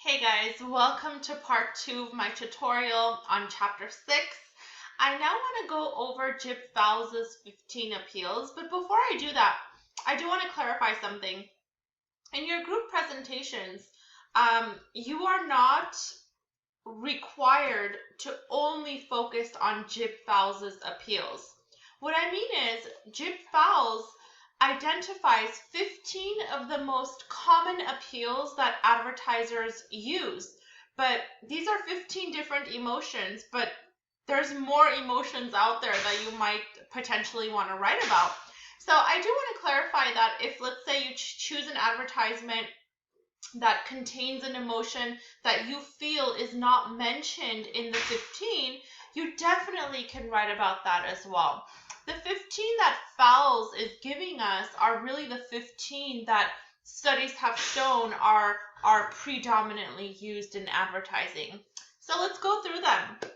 Hey guys, welcome to part 2 of my tutorial on chapter 6. I now want to go over Jib Fowles' 15 appeals, but before I do that, I do want to clarify something. In your group presentations, you are not required to only focus on Jib Fowles' appeals. What I mean is, Jib Fowles identifies 15 of the most common appeals that advertisers use. But these are 15 different emotions, but there's more emotions out there that you might potentially want to write about. So I do want to clarify that if, let's say, you choose an advertisement that contains an emotion that you feel is not mentioned in the 15, you definitely can write about that as well. The 15 that Fowles is giving us are really the 15 that studies have shown are predominantly used in advertising. So let's go through them.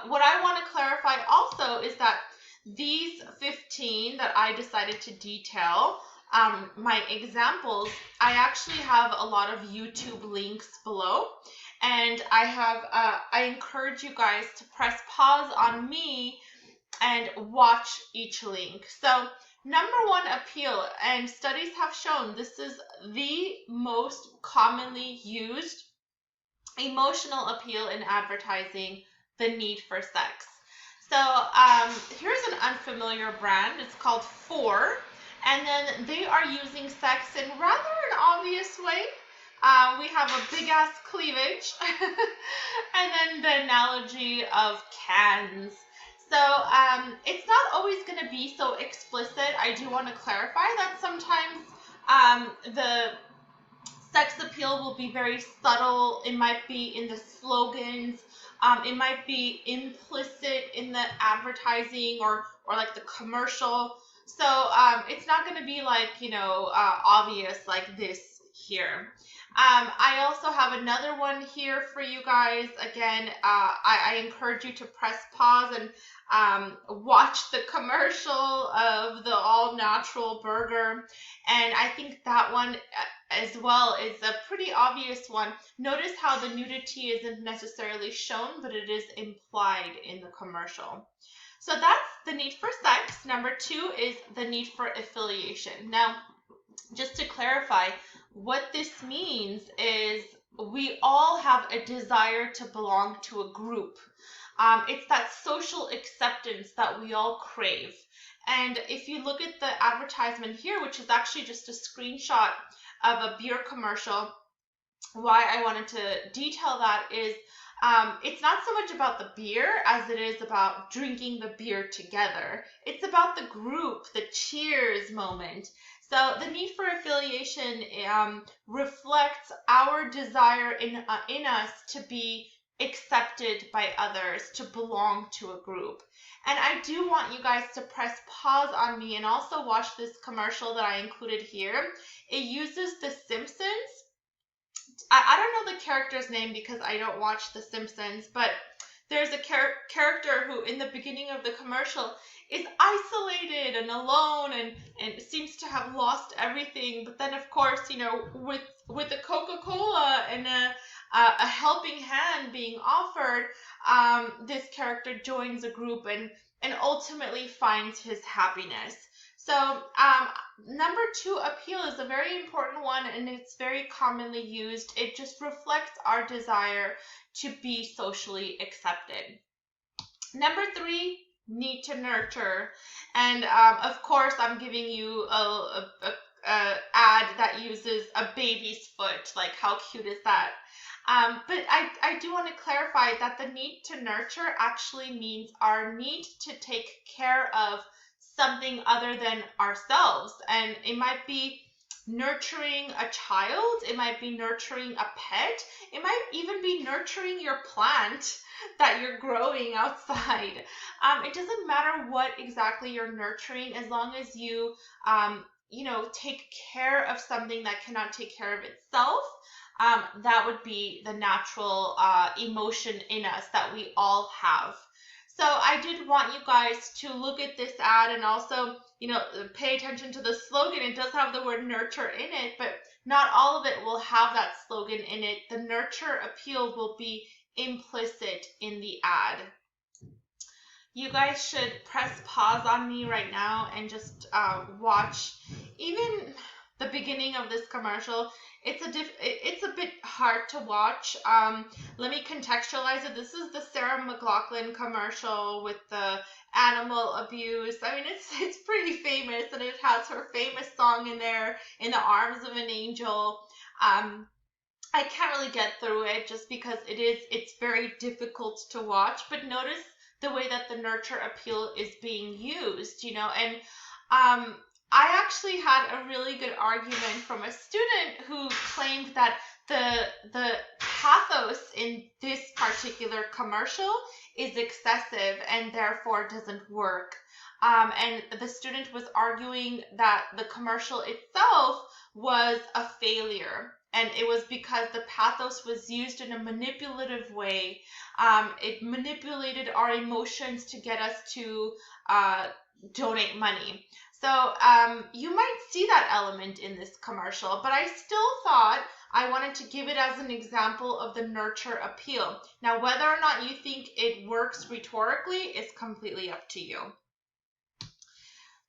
What I want to clarify also is that these 15 that I decided to detail, my examples, I actually have a lot of YouTube links below, and I encourage you guys to press pause on me and watch each link. So number 1 appeal, and studies have shown this is the most commonly used emotional appeal in advertising, the need for sex. So here's an unfamiliar brand. It's called For, and then they are using sex in rather an obvious way. We have a big ass cleavage and then the analogy of cans. So it's not always going to be so explicit. I do want to clarify that sometimes the sex appeal will be very subtle. It might be in the slogans. It might be implicit in the advertising or like the commercial. So it's not going to be like, obvious like this here. I also have another one here for you guys. Again, I encourage you to press pause and watch the commercial of the all-natural burger. And I think that one as well is a pretty obvious one. Notice how the nudity isn't necessarily shown, but it is implied in the commercial. So that's the need for sex. Number 2 is the need for affiliation. Now, just to clarify, what this means is we all have a desire to belong to a group. It's that social acceptance that we all crave. And if you look at the advertisement here, which is actually just a screenshot of a beer commercial, why I wanted to detail that is it's not so much about the beer as it is about drinking the beer together. It's about the group, the cheers moment. So the need for affiliation reflects our desire in us to be accepted by others, to belong to a group. And I do want you guys to press pause on me and also watch this commercial that I included here. It uses The Simpsons. I don't know the character's name because I don't watch The Simpsons, but there's a character who in the beginning of the commercial is isolated and alone and seems to have lost everything. But then, of course, with the Coca-Cola and a helping hand being offered, this character joins a group and ultimately finds his happiness. So number 2 appeal is a very important one, and it's very commonly used. It just reflects our desire to be socially accepted. Number 3, need to nurture. And of course, I'm giving you a ad that uses a baby's foot. Like, how cute is that? But I do want to clarify that the need to nurture actually means our need to take care of something other than ourselves. And it might be nurturing a child, it might be nurturing a pet, it might even be nurturing your plant that you're growing outside. It doesn't matter what exactly you're nurturing, as long as you take care of something that cannot take care of itself. That would be the natural emotion in us that we all have. So I did want you guys to look at this ad and also, pay attention to the slogan. It does have the word nurture in it, but not all of it will have that slogan in it. The nurture appeal will be implicit in the ad. You guys should press pause on me right now and just watch even the beginning of this commercial. It's a bit hard to watch. Let me contextualize it. This is the Sarah McLachlan commercial with the animal abuse. I mean, it's pretty famous, and it has her famous song in there, "In the Arms of an Angel." I can't really get through it just because it's very difficult to watch, but notice the way that the nurture appeal is being used, and I actually had a really good argument from a student who claimed that the pathos in this particular commercial is excessive and therefore doesn't work. And the student was arguing that the commercial itself was a failure. And it was because the pathos was used in a manipulative way. It manipulated our emotions to get us to donate money. So you might see that element in this commercial, but I still thought I wanted to give it as an example of the nurture appeal. Now, whether or not you think it works rhetorically is completely up to you.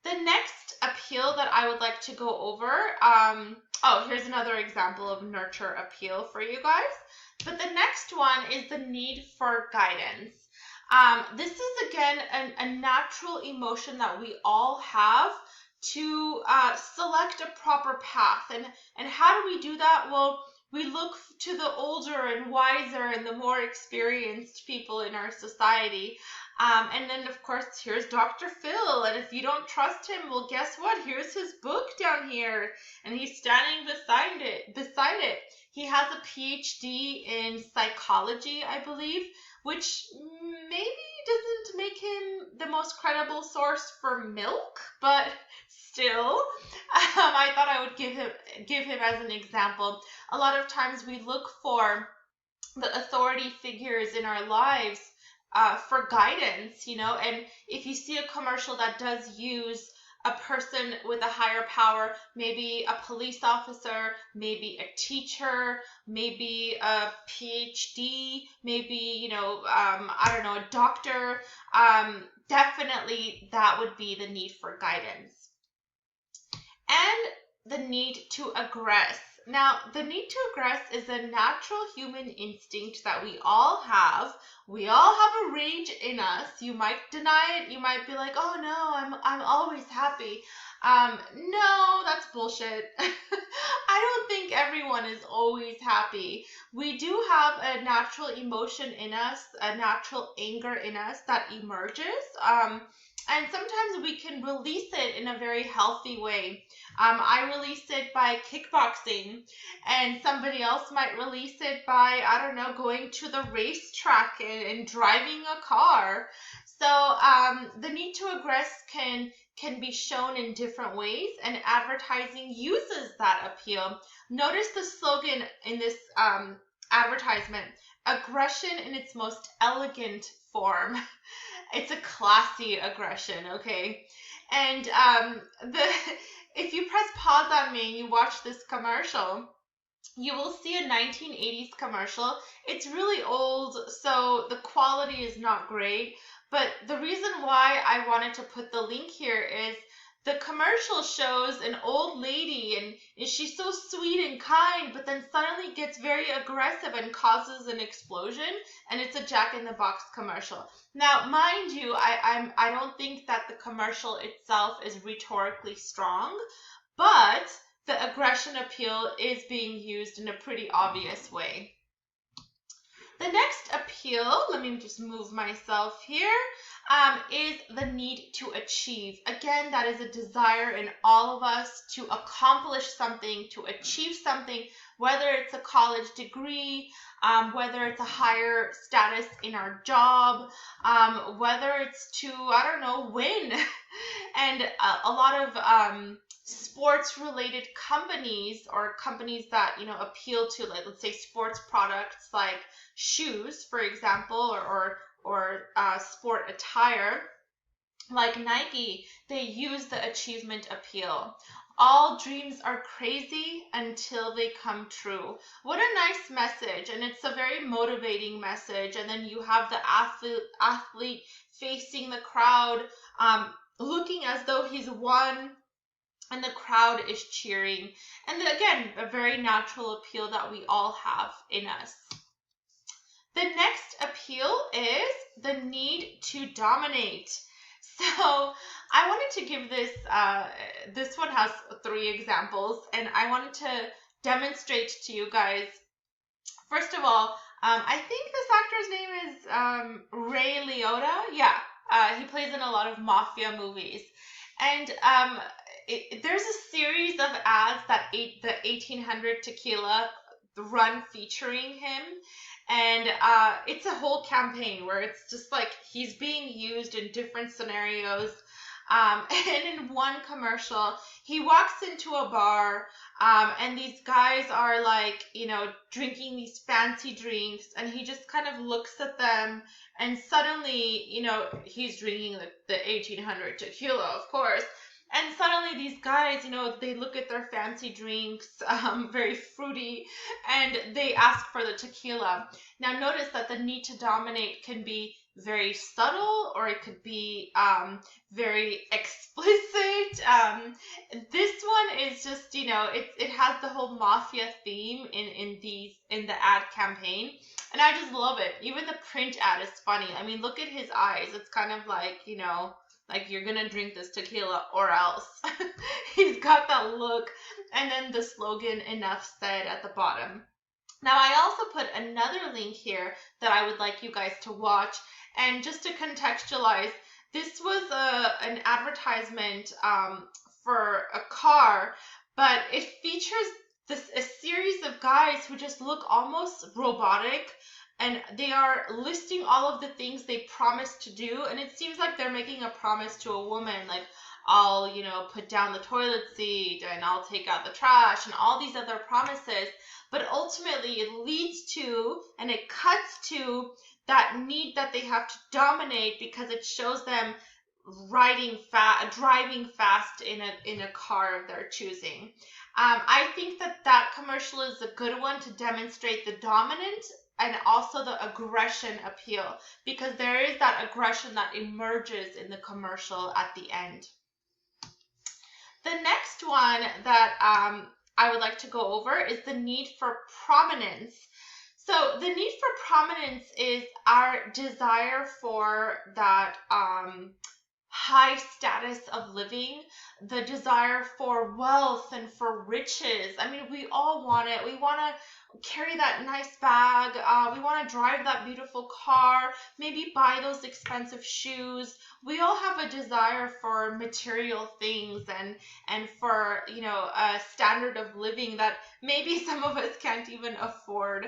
The next appeal that I would like to go over, here's another example of nurture appeal for you guys. But the next one is the need for guidance. This is, again, a natural emotion that we all have to select a proper path. And how do we do that? Well, we look to the older and wiser and the more experienced people in our society. And then, of course, here's Dr. Phil. And if you don't trust him, well, guess what? Here's his book down here. And he's standing beside it. He has a PhD in psychology, I believe, which maybe doesn't make him the most credible source for milk, but still, I thought I would give him as an example. A lot of times we look for the authority figures in our lives for guidance, and if you see a commercial that does use a person with a higher power, maybe a police officer, maybe a teacher, maybe a PhD, maybe, a doctor, definitely that would be the need for guidance. And the need to aggress. Now, the need to aggress is a natural human instinct that we all have. We all have a rage in us. You might deny it. You might be like, "Oh no, I'm always happy." No, that's bullshit. I don't think everyone is always happy. We do have a natural emotion in us, a natural anger in us that emerges. And sometimes we can release it in a very healthy way. I release it by kickboxing, and somebody else might release it by, going to the racetrack and driving a car. So the need to aggress can be shown in different ways, and advertising uses that appeal. Notice the slogan in this advertisement: aggression in its most elegant form. It's a classy aggression, okay? And if you press pause on me and you watch this commercial, you will see a 1980s commercial. It's really old, so the quality is not great. But the reason why I wanted to put the link here is the commercial shows an old lady, and she's so sweet and kind, but then suddenly gets very aggressive and causes an explosion, and it's a Jack in the Box commercial. Now, mind you, I don't think that the commercial itself is rhetorically strong, but the aggression appeal is being used in a pretty obvious way. The next appeal, let me just move myself here, is the need to achieve. Again, that is a desire in all of us to accomplish something, to achieve something, whether it's a college degree, whether it's a higher status in our job, whether it's to, win. And a lot of sports-related companies, or companies that, appeal to, like, let's say, sports products like shoes, for example, or sport attire, like Nike, they use the achievement appeal. All dreams are crazy until they come true. What a nice message, and it's a very motivating message. And then you have the athlete facing the crowd, looking as though he's won, and the crowd is cheering. And again, a very natural appeal that we all have in us. The next appeal is the need to dominate. So I wanted to give this, this one has 3 examples, and I wanted to demonstrate to you guys. First of all, I think this actor's name is Ray Liotta. Yeah, he plays in a lot of mafia movies. And there's a series of ads that the 1800 tequila run featuring him. And it's a whole campaign where it's just like he's being used in different scenarios. And in one commercial, he walks into a bar, and these guys are like, you know, drinking these fancy drinks, and he just kind of looks at them, and suddenly, you know, he's drinking the 1800 tequila, of course. And suddenly these guys, you know, they look at their fancy drinks, very fruity, and they ask for the tequila. Now notice that the need to dominate can be very subtle, or it could be very explicit. This one is just, you know, it has the whole mafia theme in the ad campaign, and I just love it. Even the print ad is funny. I mean, look at his eyes. It's kind of like, you know, like you're gonna drink this tequila or else. He's got that look. And then the slogan, enough said, at the bottom. Now I also put another link here that I would like you guys to watch. And just to contextualize, this was an advertisement for a car, but it features a series of guys who just look almost robotic, and they are listing all of the things they promised to do, and it seems like they're making a promise to a woman, like, I'll, you know, put down the toilet seat, and I'll take out the trash, and all these other promises. But ultimately it leads to, and it cuts to, that need that they have to dominate, because it shows them driving fast in a car of their choosing. I think that commercial is a good one to demonstrate the dominant and also the aggression appeal, because there is that aggression that emerges in the commercial at the end. The next one that I would like to go over is the need for prominence. So the need for prominence is our desire for that high status of living, the desire for wealth and for riches. I mean, we all want it. We want to carry that nice bag. We want to drive that beautiful car, maybe buy those expensive shoes. We all have a desire for material things and for, you know, a standard of living that maybe some of us can't even afford.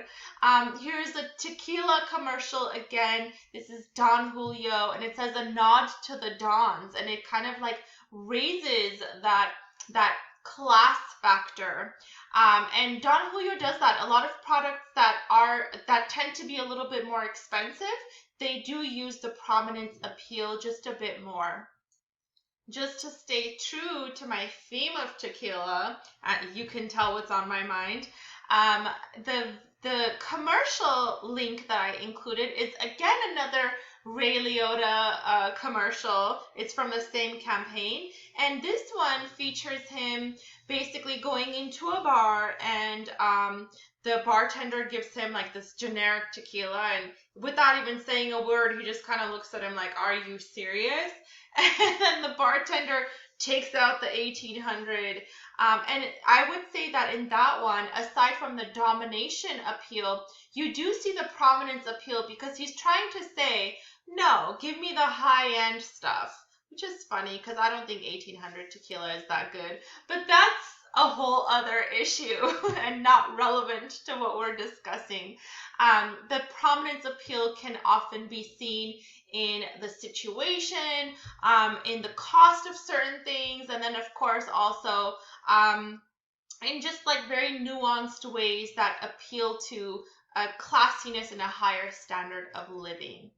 Here's a tequila commercial again. This is Don Julio, and it says a nod to the Dons, and it kind of like raises that class factor. And Don Julio does that. A lot of products that tend to be a little bit more expensive, they do use the prominence appeal just a bit more. Just to stay true to my theme of tequila, you can tell what's on my mind. The commercial link that I included is again another Ray Liotta commercial. It's from the same campaign, and this one features him basically going into a bar, and the bartender gives him like this generic tequila, and without even saying a word, he just kind of looks at him like, "Are you serious?" And then the bartender takes out the 1800. And I would say that in that one, aside from the domination appeal, you do see the prominence appeal, because he's trying to say, no, give me the high-end stuff, which is funny because I don't think 1800 tequila is that good. But that's a whole other issue and not relevant to what we're discussing. The prominence appeal can often be seen in the situation, in the cost of certain things, and then of course also in just like very nuanced ways that appeal to a classiness and a higher standard of living.